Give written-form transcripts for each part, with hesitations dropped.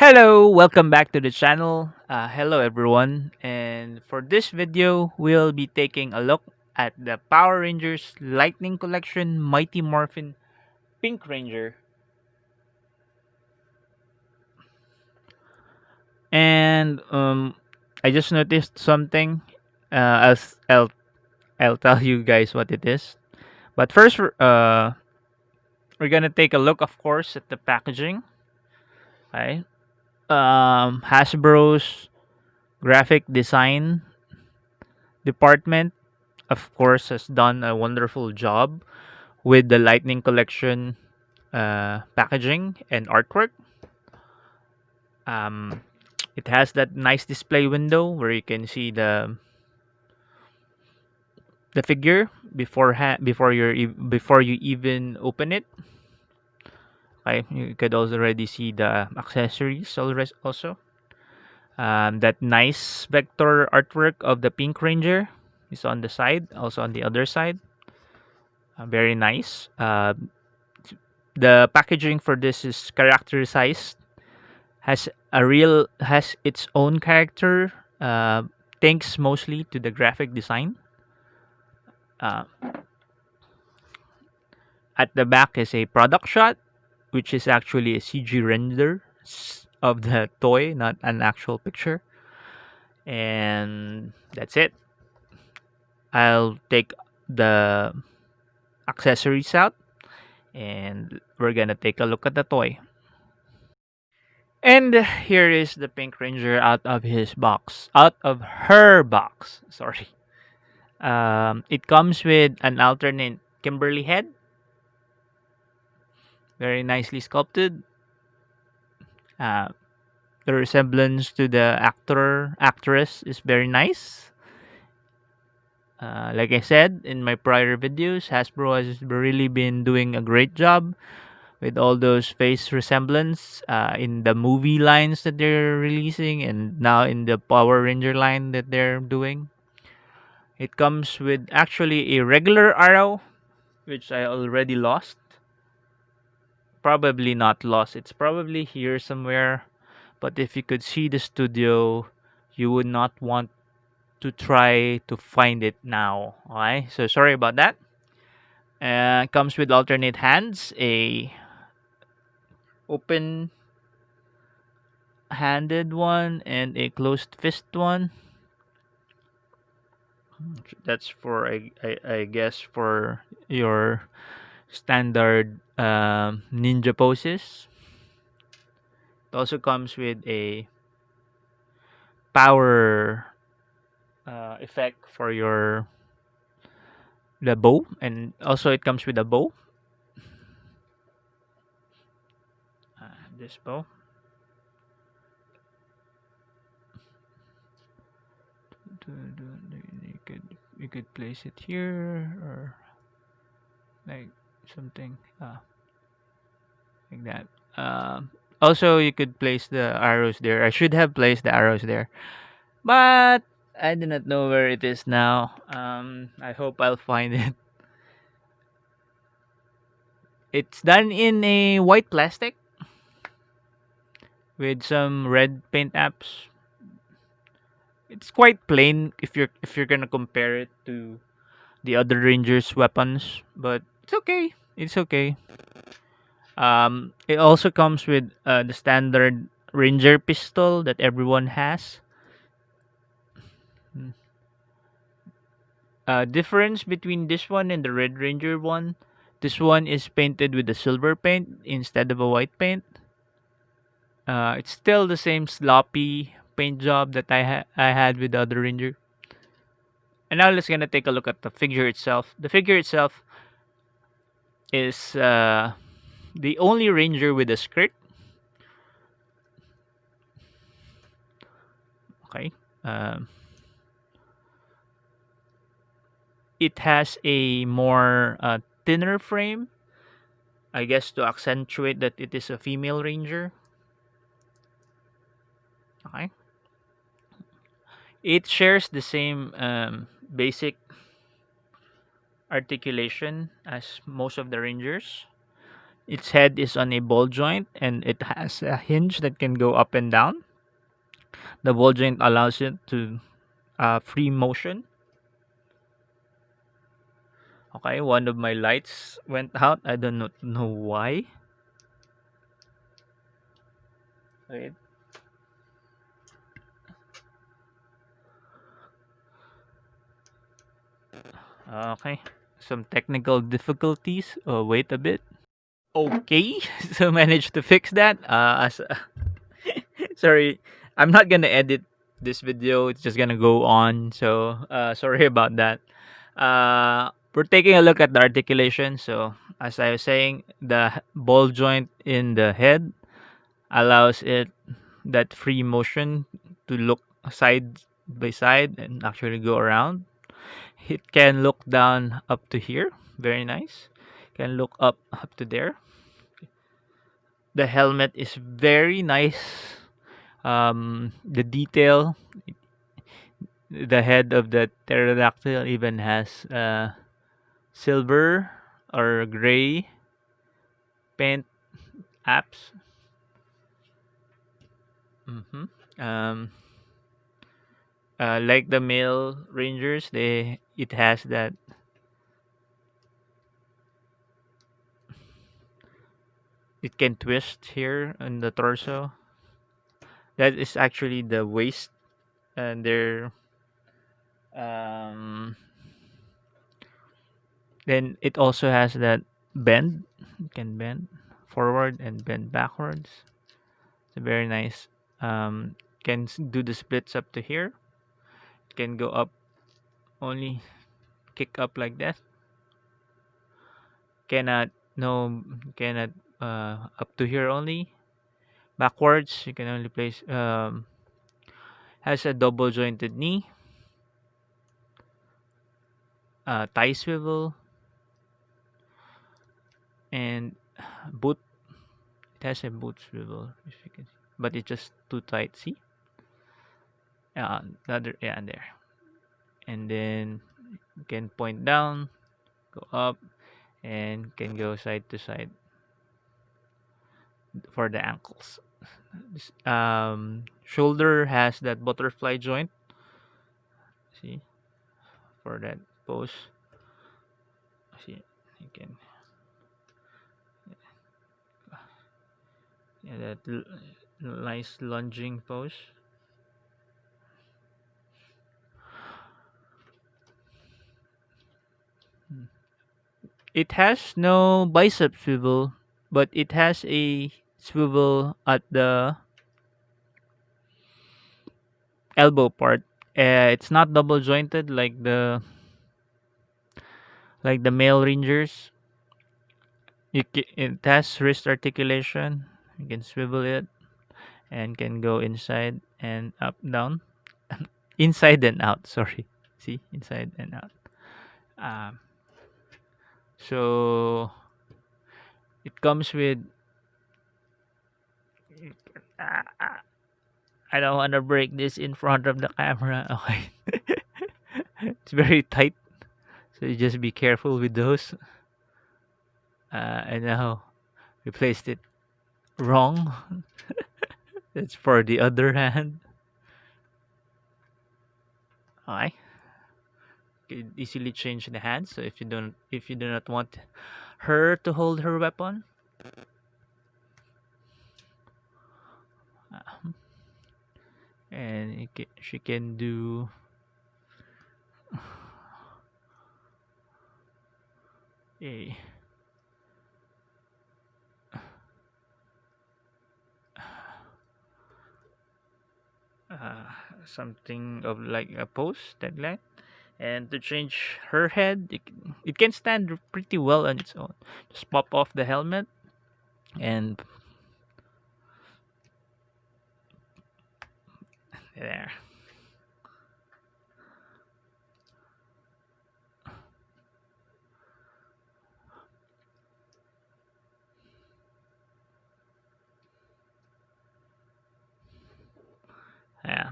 Hello, welcome back to the channel. Hello everyone, and for this video, we'll be taking a look at the Power Rangers Lightning Collection Mighty Morphin Pink Ranger. And I just noticed something. I'll tell you guys what it is. But first, we're gonna take a look, of course, at the packaging. Right? Hasbro's graphic design department, of course, has done a wonderful job with the Lightning Collection packaging and artwork. Um, it has that nice display window where you can see the figure before you even open it. Okay, you could also already see the accessories also. That nice vector artwork of the Pink Ranger is on the side, also on the other side. Very nice. The packaging for this is characterized, has its own character, uh, thanks mostly to the graphic design. Uh, at the back is a product shot, which is actually a CG render of the toy, not an actual picture. And that's it. I'll take the accessories out and we're gonna take a look at the toy. And here is the Pink Ranger out of his box. Out of her box. Sorry. It comes with an alternate Kimberly head. Very nicely sculpted. Uh, the resemblance to the actress is very nice. Like I said in my prior videos, Hasbro has really been doing a great job with all those face resemblance in the movie lines that they're releasing and now in the Power Ranger line that they're doing. It comes with actually a regular arrow, which I already lost. Probably not lost, it's probably here somewhere. But if you could see the studio, you would not want to try to find it now. Okay, so sorry about that. Comes with alternate hands, a open handed one and a closed fist one. That's for I guess for your standard ninja poses. It also comes with a power effect for your the bow, and also it comes with a bow. This bow. You could place it here or like something like that. Also, you could place the arrows there. I should have placed the arrows there, but I do not know where it is now. I hope I'll find it. It's done in a white plastic with some red paint apps. It's quite plain if you're gonna compare it to the other Rangers weapons, but it's okay. It's okay. It also comes with the standard Ranger pistol that everyone has. Mm. Difference between this one and the Red Ranger one. This one is painted with a silver paint instead of a white paint. It's still the same sloppy paint job that I had with the other Ranger. And now let's gonna take a look at the figure itself. The figure itself is the only Ranger with a skirt. Okay. Um, it has a more thinner frame, I guess, to accentuate that it is a female Ranger. Okay. It shares the same basic articulation as most of the Rangers. its head is on a ball joint and it has a hinge that can go up and down. The ball joint allows it to free motion. Okay, one of my lights went out. I don't know why. Wait. Okay, some technical difficulties. Wait a bit. Okay, so managed to fix that. Sorry, I'm not gonna edit this video. It's just gonna go on. So sorry about that. We're taking a look at the articulation. So as I was saying, the ball joint in the head allows it that free motion to look side by side and actually go around. It can look down up to here. Very nice. Can look up to there. The helmet is very nice. The detail, the head of the pterodactyl even has silver or gray paint apps. hmm Um, like the male rangers, it has that. It can twist here on the torso. That is actually the waist, and um, then it also has that bend. It can bend forward and bend backwards. It's very nice. Can do the splits up to here. Can go up only, kick up like that. Cannot no cannot up to here only. Backwards you can only place. Has a double jointed knee. Thigh swivel and boot. It has a boot swivel, if you can see, but it's just too tight. See, the other, yeah, there, and then you can point down, go up, and can go side to side for the ankles. Shoulder has that butterfly joint. See, for that pose. See, you can, yeah, that nice lunging pose. It has no bicep swivel, but it has a swivel at the elbow part. It's not double jointed like the male rangers. It has wrist articulation. You can swivel it and can go inside and up down, inside and out. Sorry, see, inside and out. Um, so it comes with. I don't want to break this in front of the camera. Okay, it's very tight, so you just be careful with those. And now we placed it wrong. It's for the other hand. Okay. You can easily change the hand. So if you do not want her to hold her weapon, uh, and she can do a uh, something of like a pose that like. And to change her head, it can stand pretty well on its own. Just pop off the helmet and there. Yeah.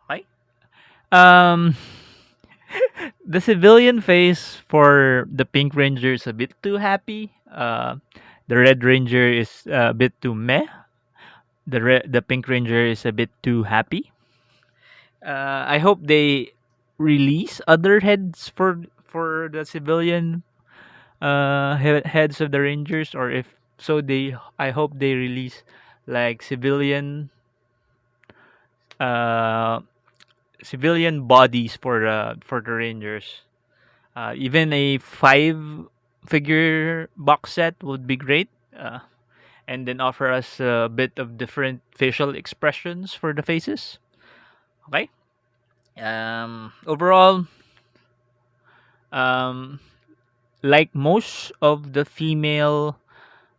Okay. Um The civilian face for the Pink Ranger is a bit too happy. The Red Ranger is a bit too meh. The Pink Ranger is a bit too happy. I hope they release other heads for the civilian heads of the Rangers, or if so, they I hope they release like uh civilian bodies for the Rangers. Even a five figure box set would be great. And then offer us a bit of different facial expressions for the faces. Okay. Overall, um, like most of the female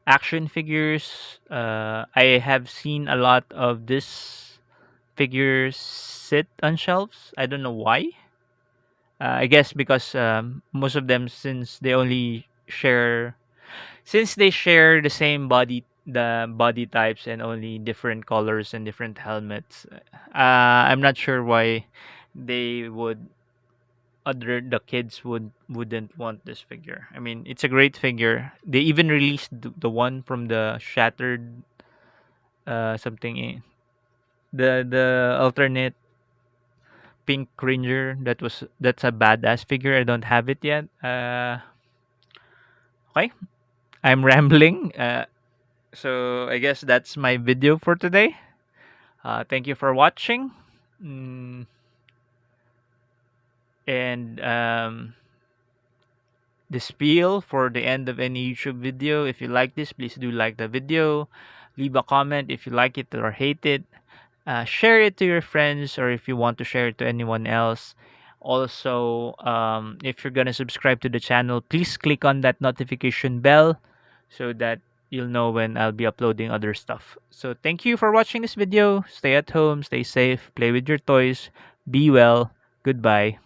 action figures, I have seen a lot of this figures sit on shelves. I don't know why. I guess because most of them, since they share the same body types and only different colors and different helmets. I'm not sure why they would other the kids wouldn't want this figure. I mean, it's a great figure. They even released the one from the shattered something the alternate Pink Ranger. That's a badass figure. I don't have it yet. Okay, I'm rambling. So I guess that's my video for today. Thank you for watching. Mm, and the spiel for the end of any YouTube video. If you like this, please do like the video. Leave a comment if you like it or hate it. Share it to your friends, or if you want to share it to anyone else. Also, if you're gonna subscribe to the channel, please click on that notification bell so that you'll know when I'll be uploading other stuff. So thank you for watching this video. Stay at home, stay safe, play with your toys, be well. Goodbye.